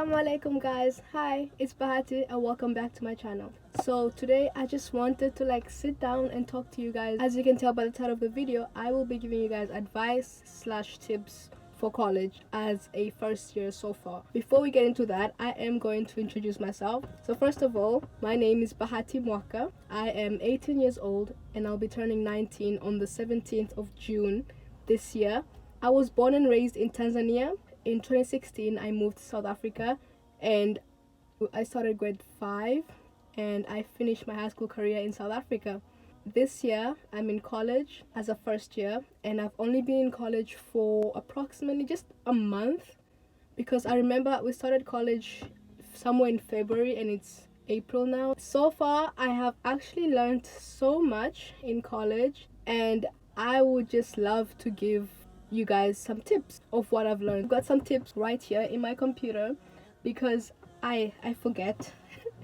Assalamu alaikum guys. Hi, it's Bahati and welcome back to my channel. So today I just wanted to sit down and talk to you guys. As you can tell by the title of the video, I will be giving you guys advice / tips for college as a first year so far. Before we get into that, I am going to introduce myself. So first of all, my name is Bahati Mwaka. I am 18 years old and I'll be turning 19 on the 17th of June this year. I was born and raised in Tanzania. In 2016, I moved to South Africa and I started grade 5 and I finished my high school career in South Africa. This year, I'm in college as a first year and I've only been in college for approximately just a month because I remember we started college somewhere in February and it's April now. So far, I have actually learned so much in college and I would just love to give you guys some tips of what I've learned. I've got some tips right here in my computer because I forget.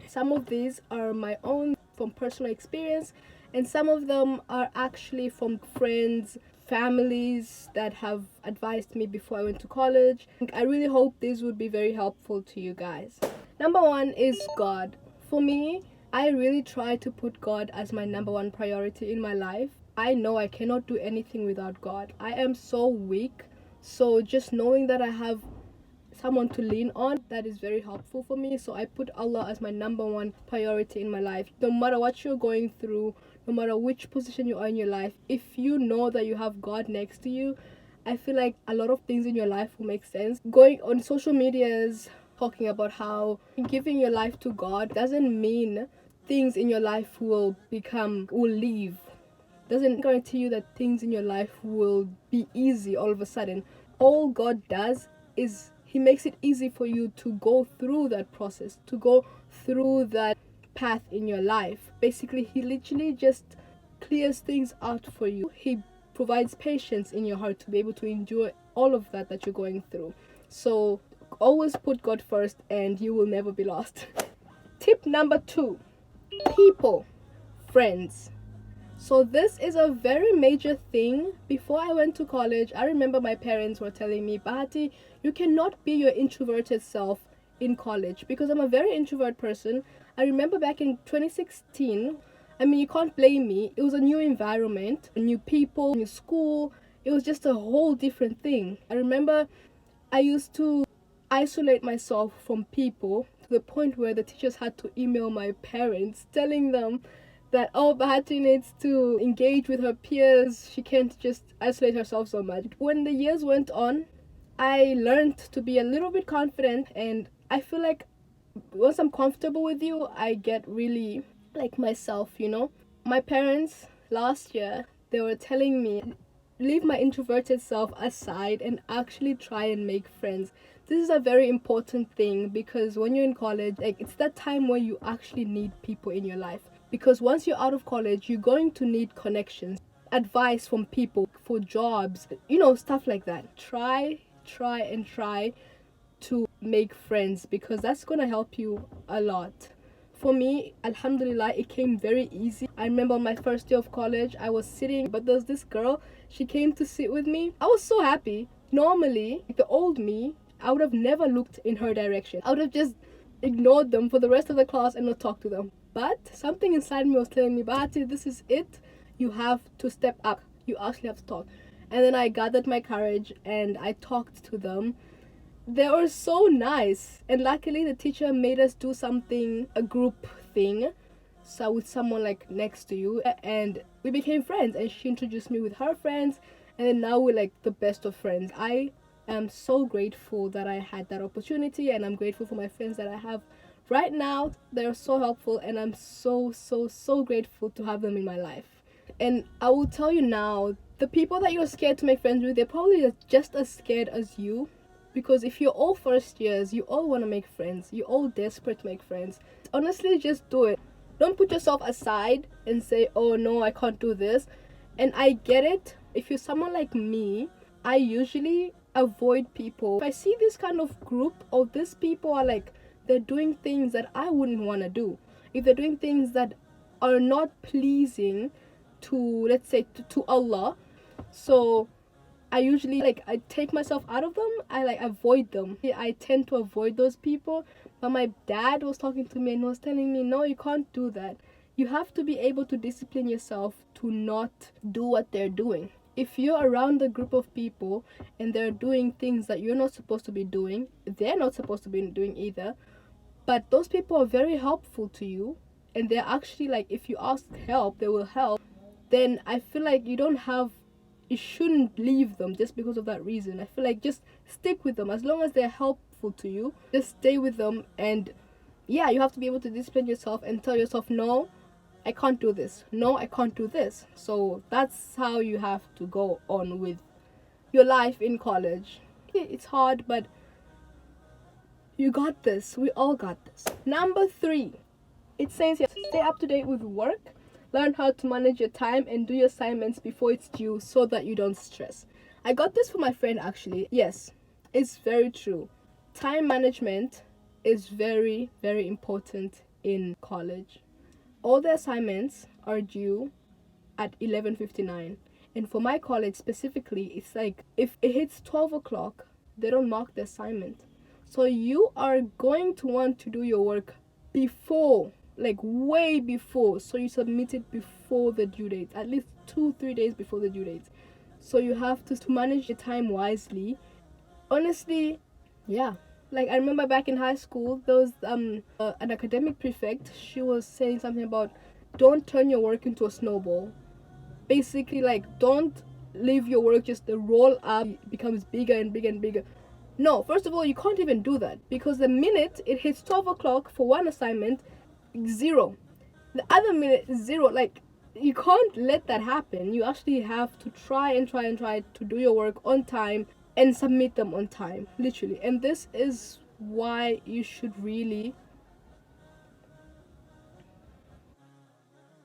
Some of these are my own from personal experience and some of them are actually from friends, families that have advised me before I went to college. I really hope these would be very helpful to you guys. Number one is God. For me, I really try to put God as my number one priority in my life. I know I cannot do anything without God. I am so weak. So just knowing that I have someone to lean on, that is very helpful for me. So I put Allah as my number one priority in my life. No matter what you're going through, no matter which position you are in your life, if you know that you have God next to you, I feel like a lot of things in your life will make sense. Going on social medias, talking about how giving your life to God doesn't mean things in your life will leave. Doesn't guarantee you that things in your life will be easy all of a sudden. All God does is He makes it easy for you to go through that process, to go through that path in your life. Basically, He literally just clears things out for you. He provides patience in your heart to be able to endure all of that you're going through. So always put God first and you will never be lost. Tip number 2, people, friends. So this is a very major thing. Before I went to college, I remember my parents were telling me, Bahati, you cannot be your introverted self in college, because I'm a very introvert person. I remember back in 2016, you can't blame me. It was a new environment, new people, new school. It was just a whole different thing. I remember I used to isolate myself from people to the point where the teachers had to email my parents telling them that, oh, Bahati needs to engage with her peers. She can't just isolate herself so much. When the years went on, I learned to be a little bit confident, and I feel like once I'm comfortable with you, I get really like myself, My parents last year, they were telling me, leave my introverted self aside and actually try and make friends. This is a very important thing because when you're in college, it's that time where you actually need people in your life. Because once you're out of college, you're going to need connections, advice from people for jobs, stuff like that. Try to make friends because that's going to help you a lot. For me, alhamdulillah, it came very easy. I remember on my first day of college, I was sitting, but there's this girl, she came to sit with me. I was so happy. Normally, the old me, I would have never looked in her direction. I would have just ignored them for the rest of the class and not talked to them. But something inside me was telling me, Bahati, this is it. You have to step up. You actually have to talk. And then I gathered my courage and I talked to them. They were so nice. And luckily the teacher made us do something, a group thing. So with someone next to you. And we became friends. And she introduced me with her friends. And then now we're the best of friends. I am so grateful that I had that opportunity. And I'm grateful for my friends that I have right now. They're so helpful and I'm so grateful to have them in my life. And I will tell you now, the people that you're scared to make friends with, they're probably just as scared as you. Because if you're all first years, you all want to make friends. You're all desperate to make friends. Honestly, just do it. Don't put yourself aside and say, oh no, I can't do this. And I get it. If you're someone like me, I usually avoid people. If I see this kind of group, or these people are they're doing things that I wouldn't want to do. If they're doing things that are not pleasing to, let's say, to Allah. So I usually I take myself out of them. I avoid them. I tend to avoid those people. But my dad was talking to me and was telling me, no, you can't do that. You have to be able to discipline yourself to not do what they're doing. If you're around a group of people and they're doing things that you're not supposed to be doing, they're not supposed to be doing either, but those people are very helpful to you, and they're actually if you ask help, they will help, then I feel like you shouldn't leave them just because of that reason. I feel like just stick with them. As long as they're helpful to you, just stay with them. And yeah, you have to be able to discipline yourself and tell yourself, no, I can't do this. No, I can't do this. So that's how you have to go on with your life in college. It's hard, but you got this. We all got this. Number 3, it says here, stay up to date with work. Learn how to manage your time and do your assignments before it's due so that you don't stress. I got this from my friend actually. Yes, it's very true. Time management is very, very important in college. All the assignments are due at 11:59. And for my college specifically, it's if it hits 12 o'clock, they don't mark the assignment. So you are going to want to do your work before, way before, so you submit it before the due date, at least 2-3 days before the due date. So you have to manage your time wisely. Honestly, yeah, I remember back in high school, there was an academic prefect. She was saying something about don't turn your work into a snowball. Basically, don't leave your work just roll up, becomes bigger and bigger and bigger. No, first of all, you can't even do that, because the minute it hits 12 o'clock for one assignment, 0. The other minute is 0. You can't let that happen. You actually have to try to do your work on time and submit them on time, literally. And this is why you should really,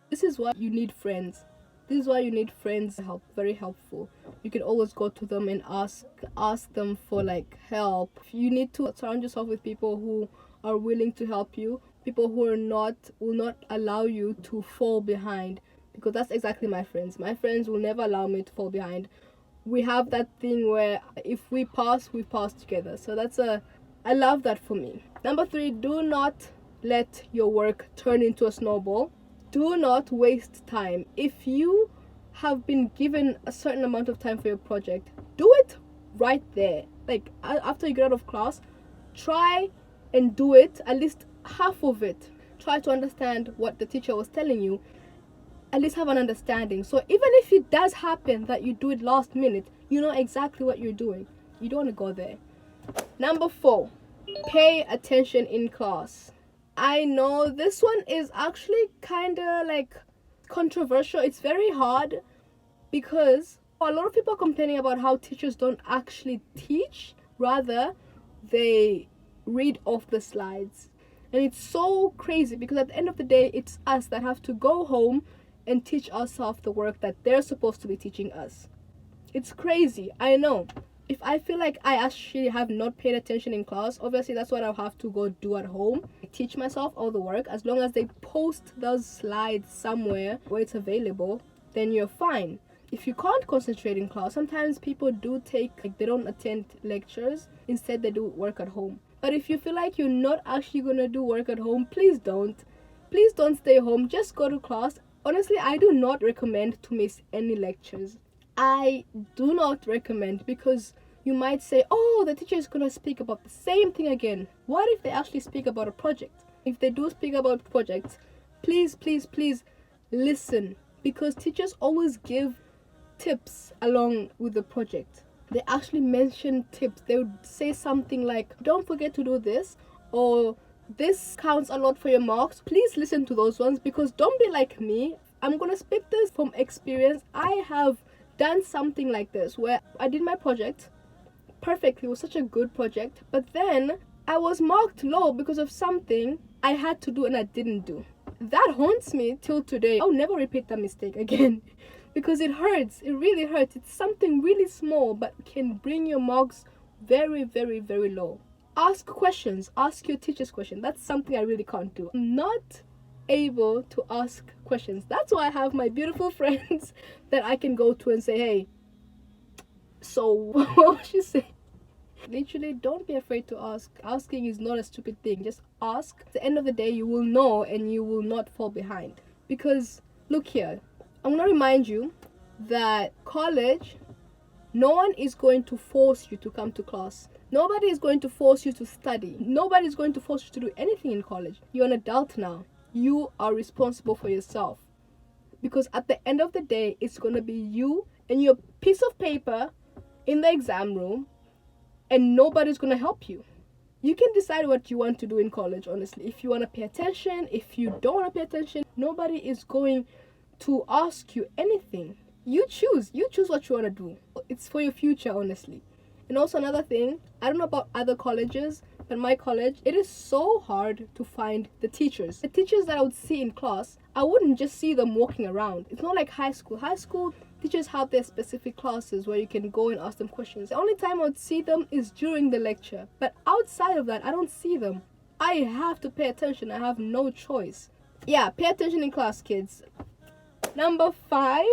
this is why you need friends. This is why you need friends. Very helpful. You can always go to them and ask them for help. You need to surround yourself with people who are willing to help you, people who will not allow you to fall behind, because that's exactly my friends. My friends will never allow me to fall behind. We have that thing where if we pass together. So I love that for me. Number 3, do not let your work turn into a snowball. Do not waste time. If you have been given a certain amount of time for your project, do it right there. After you get out of class, try and do it, at least half of it. Try to understand what the teacher was telling you. At least have an understanding. So even if it does happen that you do it last minute, you know exactly what you're doing. You don't want to go there. Number 4, pay attention in class. I know this one is actually kind of controversial. It's very hard because a lot of people are complaining about how teachers don't actually teach, rather they read off the slides. And it's so crazy because at the end of the day, it's us that have to go home and teach ourselves the work that they're supposed to be teaching us. It's crazy, I know. If I feel like I actually have not paid attention in class, obviously that's what I'll have to go do at home. I teach myself all the work. As long as they post those slides somewhere where it's available, then you're fine. If you can't concentrate in class, sometimes people do they don't attend lectures. Instead, they do work at home. But if you feel like you're not actually going to do work at home, please don't. Please don't stay home. Just go to class. Honestly, I do not recommend to miss any lectures. I do not recommend, because you might say, oh, the teacher is going to speak about the same thing again. What if they actually speak about a project? If they do speak about projects, please, please, please listen, because teachers always give tips along with the project. They actually mention tips. They would say something like, don't forget to do this, or this counts a lot for your marks. Please listen to those ones, because don't be like me. I'm going to speak this from experience. I have done something like this where I did my project perfectly. It was such a good project, but then I was marked low because of something I had to do and I didn't do. That haunts me till today. I'll never repeat that mistake again because it hurts. It really hurts. It's something really small but can bring your marks very, very, very low. Ask questions. Ask your teachers questions. That's something I really can't do. I'm not able to ask questions. That's why I have my beautiful friends that I can go to and say, hey, So what was she saying? Literally, don't be afraid to ask. Asking is not a stupid thing. Just ask. At the end of the day, you will know and you will not fall behind. Because, look here, I'm going to remind you that college, no one is going to force you to come to class. Nobody is going to force you to study. Nobody is going to force you to do anything in college. You're an adult now. You are responsible for yourself. Because at the end of the day, it's going to be you and your piece of paper in the exam room, and nobody's going to help you. You can decide what you want to do in college, honestly. If you want to pay attention, if you don't want to pay attention, nobody is going to ask you anything. You choose what you want to do. It's for your future, honestly. And also another thing, I don't know about other colleges, but my college, it is so hard to find the teachers. The teachers that I would see in class, I wouldn't just see them walking around. It's not like high school. High school, teachers have their specific classes where you can go and ask them questions. The only time I would see them is during the lecture. But outside of that, I don't see them. I have to pay attention. I have no choice. Yeah, pay attention in class, kids. Number 5,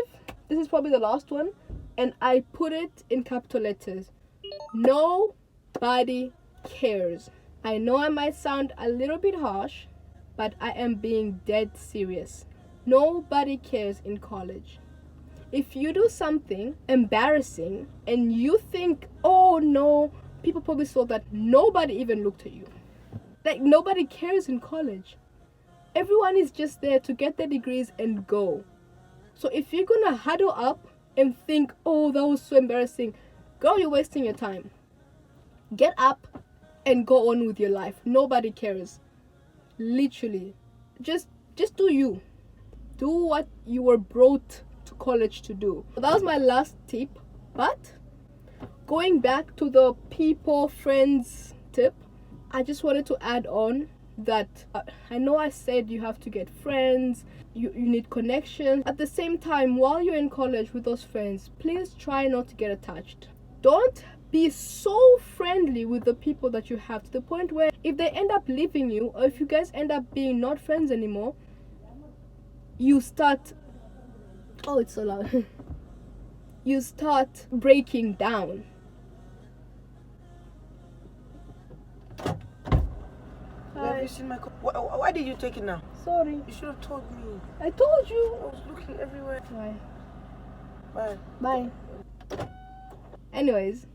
this is probably the last one, and I put it in capital letters. Nobody cares. I know I might sound a little bit harsh, but I am being dead serious. Nobody cares in college. If you do something embarrassing and you think, oh no, people probably saw that, nobody even looked at you. Like, nobody cares in college. Everyone is just there to get their degrees and go. So if you're gonna huddle up and think, oh, that was so embarrassing, girl, you're wasting your time. Get up and go on with your life. Nobody cares. Literally. Just do you. Do what you were brought to college to do. So that was my last tip. But going back to the people, friends tip, I just wanted to add on that I know I said you have to get friends, you need connections. At the same time, while you're in college with those friends, please try not to get attached. Don't be so friendly with the people that you have to the point where if they end up leaving you, or if you guys end up being not friends anymore, you start, oh, it's so loud. You start breaking down. Have you seen my why did you take it now? Sorry. You should have told me. I told you. I was looking everywhere. Bye. Bye. Bye. Anyways,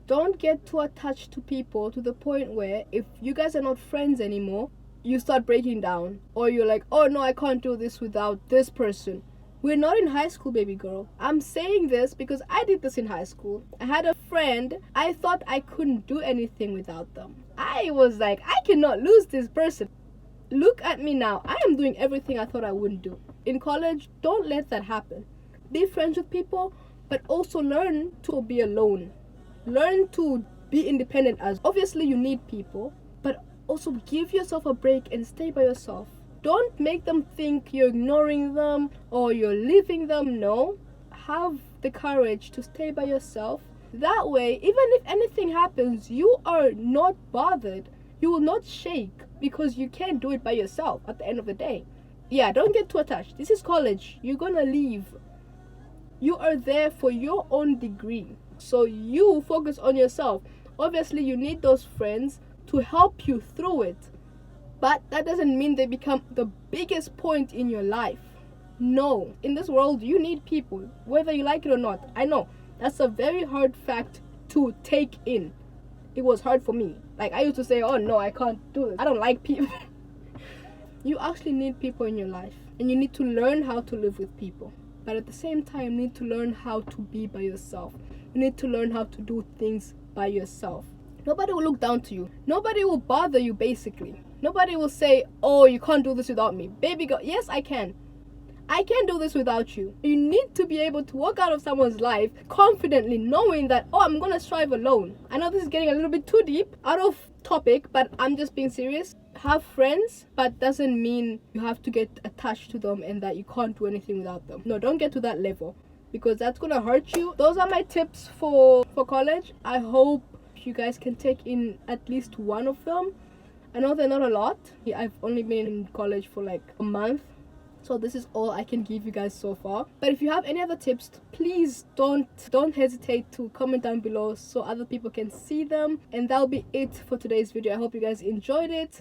don't get too attached to people to the point where if you guys are not friends anymore, you start breaking down. Or you're like, oh no, I can't do this without this person. We're not in high school, baby girl. I'm saying this because I did this in high school. I had a friend. I thought I couldn't do anything without them. I was like, I cannot lose this person. Look at me now. I am doing everything I thought I wouldn't do. In college, don't let that happen. Be friends with people, but also learn to be alone. Learn to be independent as obviously you need people, but also give yourself a break and stay by yourself. Don't make them think you're ignoring them or you're leaving them. No. Have the courage to stay by yourself. That way, even if anything happens, you are not bothered. You will not shake because you can't do it by yourself at the end of the day. Yeah, don't get too attached. This is college. You're gonna leave. You are there for your own degree. So you focus on yourself. Obviously, you need those friends to help you through it. But that doesn't mean they become the biggest point in your life. No. In this world, you need people, whether you like it or not. I know. That's a very hard fact to take in. It was hard for me. Like, I used to say, oh no, I can't do this. I don't like people. You actually need people in your life. And you need to learn how to live with people. But at the same time, you need to learn how to be by yourself. You need to learn how to do things by yourself. Nobody will look down to you. Nobody will bother you, basically. Nobody will say, oh, you can't do this without me. Baby girl, yes, I can. I can do this without you. You need to be able to walk out of someone's life confidently, knowing that, oh, I'm going to strive alone. I know this is getting a little bit too deep, out of topic, but I'm just being serious. Have friends, but doesn't mean you have to get attached to them and that you can't do anything without them. No, don't get to that level because that's going to hurt you. Those are my tips for college. I hope you guys can take in at least one of them. I know they're not a lot. I've only been in college for like a month, So this is all I can give you guys so far. But if you have any other tips, please don't hesitate to comment down below so other people can see them. And that'll be it for today's video. I hope you guys enjoyed it,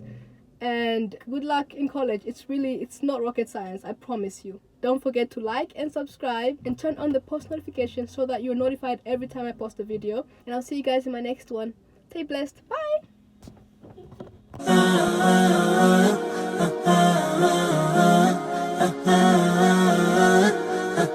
and good luck in college. It's not rocket science, I promise you. Don't forget to like and subscribe and turn on the post notifications so that you're notified every time I post a video. And I'll see you guys in my next one. Stay blessed. Bye.